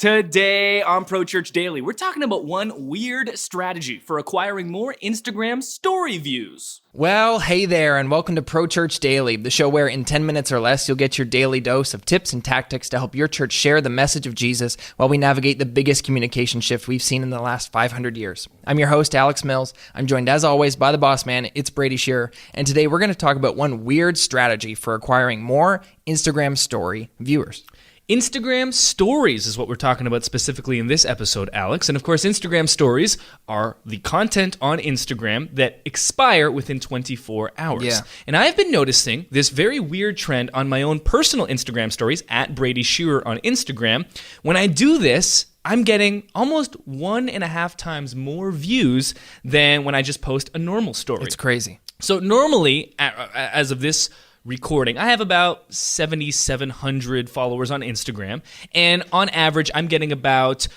Today on Pro Church Daily, we're talking about one weird strategy for acquiring more Instagram story views. Well, hey there, and welcome to Pro Church Daily, the show where in 10 minutes or less, you'll get your daily dose of tips and tactics to help your church share the message of Jesus while we navigate the biggest communication shift we've seen in the last 500 years. I'm your host, Alex Mills. I'm joined, as always, by the boss man. It's Brady Shearer, and today we're going to talk about one weird strategy for acquiring more Instagram story viewers. Instagram stories is what we're talking about specifically in this episode, Alex. And of course, Instagram stories are the content on Instagram that expire within 24 hours. Yeah. And I've been noticing this very weird trend on my own personal Instagram stories, at Brady Shearer on Instagram. When I do this, I'm getting almost 1.5 times more views than when I just post a normal story. It's crazy. So normally, as of this recording, I have about 7,700 followers on Instagram, and on average, I'm getting about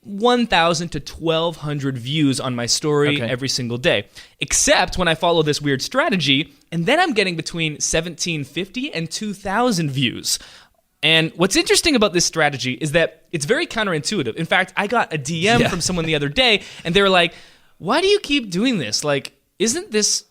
1,000 to 1,200 views on my story every single day, except when I follow this weird strategy, and then I'm getting between 1,750 and 2,000 views. And what's interesting about this strategy is that it's very counterintuitive. In fact, I got a DM from someone the other day, and they were like, why do you keep doing this? Like, isn't this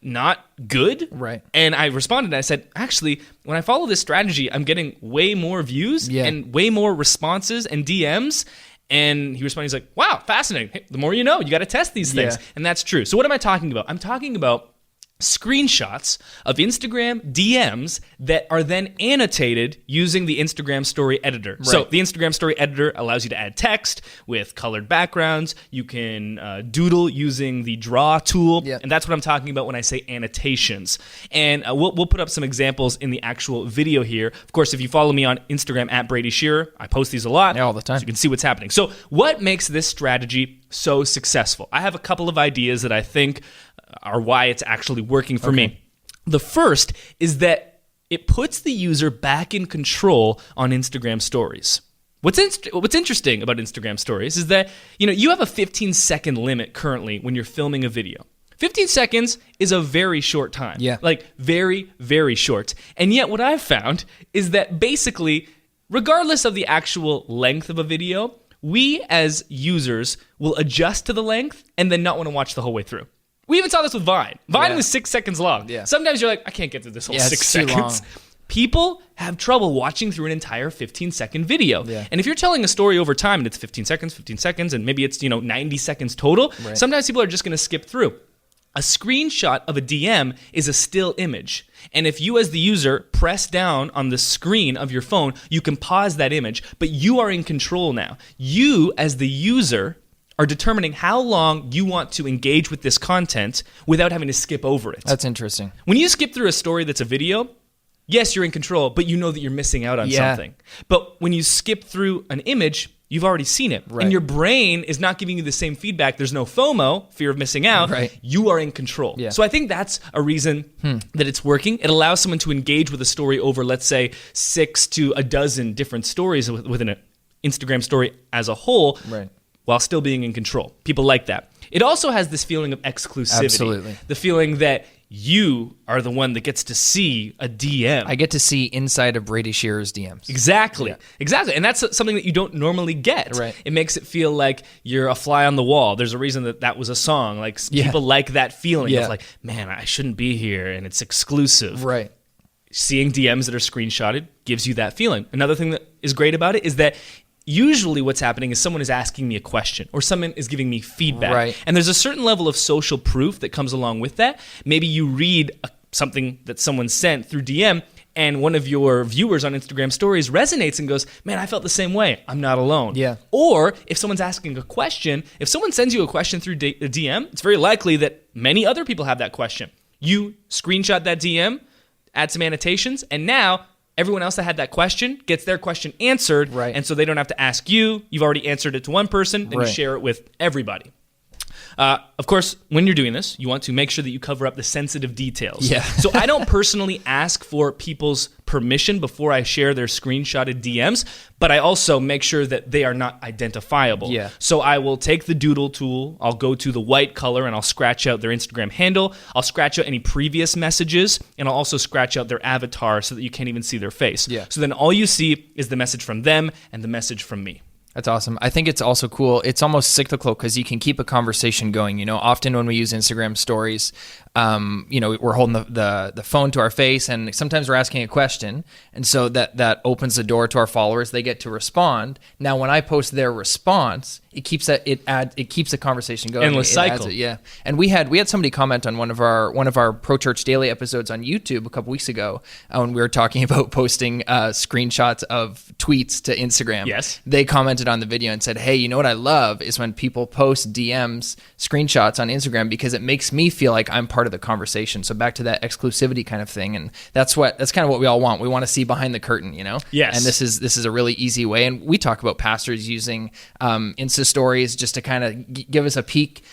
not good? Right. And I responded, I said, actually, when I follow this strategy, I'm getting way more views and way more responses and DMs. And he responded, he's like, wow, fascinating. Hey, the more you know, you got to test these things. Yeah. And that's true. So what am I talking about? I'm talking about screenshots of Instagram DMs that are then annotated using the Instagram story editor. Right. So the Instagram story editor allows you to add text with colored backgrounds. You can doodle using the draw tool. Yeah. And that's what I'm talking about when I say annotations. And we'll put up some examples in the actual video here. Of course, if you follow me on Instagram at Brady Shearer, I post these a lot. Yeah, all the time. So you can see what's happening. So what makes this strategy so successful? I have a couple of ideas that I think are why it's actually working for me. The first is that it puts the user back in control on Instagram stories. What's interesting about Instagram stories is that you have a 15-second limit currently when you're filming a video. 15 seconds is a very short time. Yeah. Like very, very short. And yet what I've found is that basically, regardless of the actual length of a video, we as users will adjust to the length and then not want to watch the whole way through. We even saw this with Vine. Vine was 6 seconds long. Yeah. Sometimes you're like, I can't get through this whole 6 it's too seconds. long. People have trouble watching through an entire 15-second video. Yeah. And if you're telling a story over time and it's 15 seconds, and maybe it's 90 seconds total, sometimes people are just going to skip through. A screenshot of a DM is a still image. And if you as the user press down on the screen of your phone, you can pause that image, but you are in control now. You as the user are determining how long you want to engage with this content without having to skip over it. That's interesting. When you skip through a story that's a video, yes, you're in control, but you know that you're missing out on something. But when you skip through an image, you've already seen it. Right. And your brain is not giving you the same feedback. There's no FOMO, fear of missing out. Right. You are in control. Yeah. So I think that's a reason that it's working. It allows someone to engage with a story over, let's say, 6 to a dozen different stories within an Instagram story as a whole. Right. While still being in control. People like that. It also has this feeling of exclusivity. Absolutely. The feeling that you are the one that gets to see a DM. I get to see inside of Brady Shearer's DMs. Exactly. And that's something that you don't normally get. Right. It makes it feel like you're a fly on the wall. There's a reason that was a song. Like people like that feeling of like, man, I shouldn't be here and it's exclusive. Right. Seeing DMs that are screenshotted gives you that feeling. Another thing that is great about it is that usually what's happening is someone is asking me a question or someone is giving me feedback. Right. And there's a certain level of social proof that comes along with that. Maybe you read something that someone sent through DM and one of your viewers on Instagram stories resonates and goes, man, I felt the same way. I'm not alone. Yeah. Or if someone's asking a question, if someone sends you a question through a DM, it's very likely that many other people have that question. You screenshot that DM, add some annotations, and now everyone else that had that question gets their question answered, and so they don't have to ask you. You've already answered it to one person, then you share it with everybody. Of course, when you're doing this, you want to make sure that you cover up the sensitive details. Yeah. So I don't personally ask for people's permission before I share their screenshotted DMs, but I also make sure that they are not identifiable. Yeah. So I will take the doodle tool, I'll go to the white color, and I'll scratch out their Instagram handle. I'll scratch out any previous messages, and I'll also scratch out their avatar so that you can't even see their face. Yeah. So then all you see is the message from them and the message from me. That's awesome. I think it's also cool. It's almost cyclical because you can keep a conversation going. Often when we use Instagram stories, we're holding the phone to our face, and sometimes we're asking a question, and so that opens the door to our followers. They get to respond. Now, when I post their response, it keeps the conversation going. Endless cycle. Yeah. And we had somebody comment on one of our Pro Church Daily episodes on YouTube a couple weeks ago when we were talking about posting screenshots of tweets to Instagram. Yes. They commented on the video and said, "Hey, you know what I love is when people post DMs, screenshots on Instagram, because it makes me feel like I'm part of the conversation." So back to that exclusivity kind of thing, and that's kind of what we all want. We want to see behind the curtain, Yes. And this is a really easy way. And we talk about pastors using Insta stories just to kind of give us a peek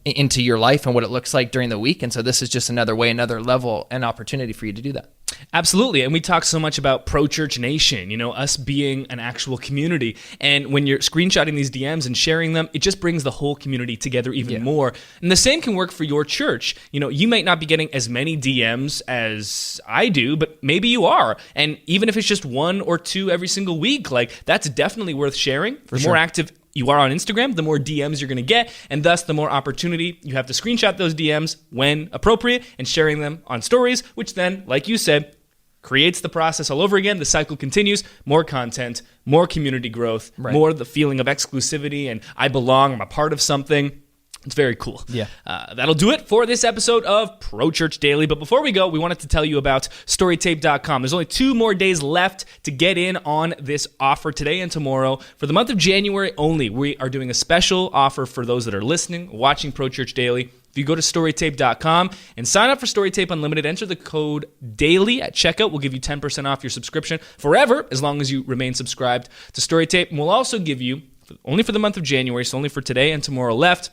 into your life and what it looks like during the week. And so this is just another way, another level, and opportunity for you to do that. Absolutely. And we talk so much about Pro Church Nation, us being an actual community. And when you're screenshotting these DMs and sharing them, it just brings the whole community together even more. And the same can work for your church. You might not be getting as many DMs as I do, but maybe you are. And even if it's just one or two every single week, that's definitely worth sharing. The more active you are on Instagram, the more DMs you're going to get, and thus the more opportunity you have to screenshot those DMs when appropriate and sharing them on stories, which then, like you said, creates the process all over again. The cycle continues. More content, more community growth, more the feeling of exclusivity and I belong, I'm a part of something. It's very cool. Yeah. That'll do it for this episode of Pro Church Daily. But before we go, we wanted to tell you about StoryTape.com. There's only 2 more days left to get in on this offer today and tomorrow. For the month of January only, we are doing a special offer for those that are listening, watching Pro Church Daily. If you go to StoryTape.com and sign up for StoryTape Unlimited, enter the code DAILY at checkout. We'll give you 10% off your subscription forever as long as you remain subscribed to StoryTape. And we'll also give you, only for the month of January, so only for today and tomorrow left,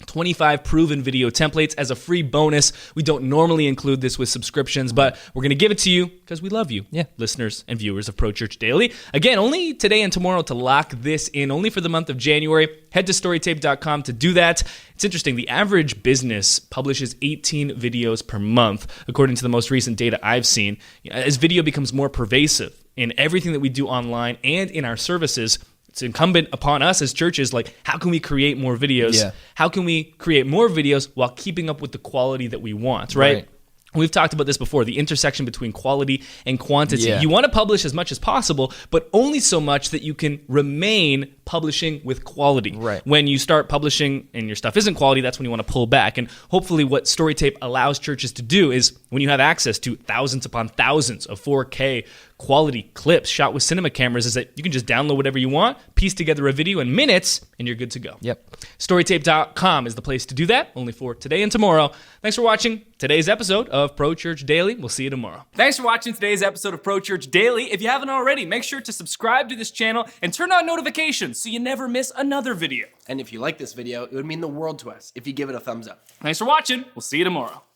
25 proven video templates as a free bonus. We don't normally include this with subscriptions, but we're going to give it to you because we love you, listeners and viewers of Pro Church Daily. Again, only today and tomorrow to lock this in, only for the month of January. Head to StoryTape.com to do that. It's interesting. The average business publishes 18 videos per month, according to the most recent data I've seen. As video becomes more pervasive in everything that we do online and in our services, it's incumbent upon us as churches, how can we create more videos? Yeah. How can we create more videos while keeping up with the quality that we want, right? We've talked about this before, the intersection between quality and quantity. Yeah. You want to publish as much as possible, but only so much that you can remain publishing with quality. Right. When you start publishing and your stuff isn't quality, that's when you want to pull back. And hopefully what StoryTape allows churches to do is when you have access to thousands upon thousands of 4K quality clips shot with cinema cameras, is that you can just download whatever you want, piece together a video in minutes, and you're good to go. Yep. StoryTape.com is the place to do that, only for today and tomorrow. Thanks for watching today's episode of Pro Church Daily. We'll see you tomorrow. Thanks for watching today's episode of Pro Church Daily. If you haven't already, make sure to subscribe to this channel and turn on notifications so you never miss another video. And if you like this video, it would mean the world to us if you give it a thumbs up. Thanks for watching. We'll see you tomorrow.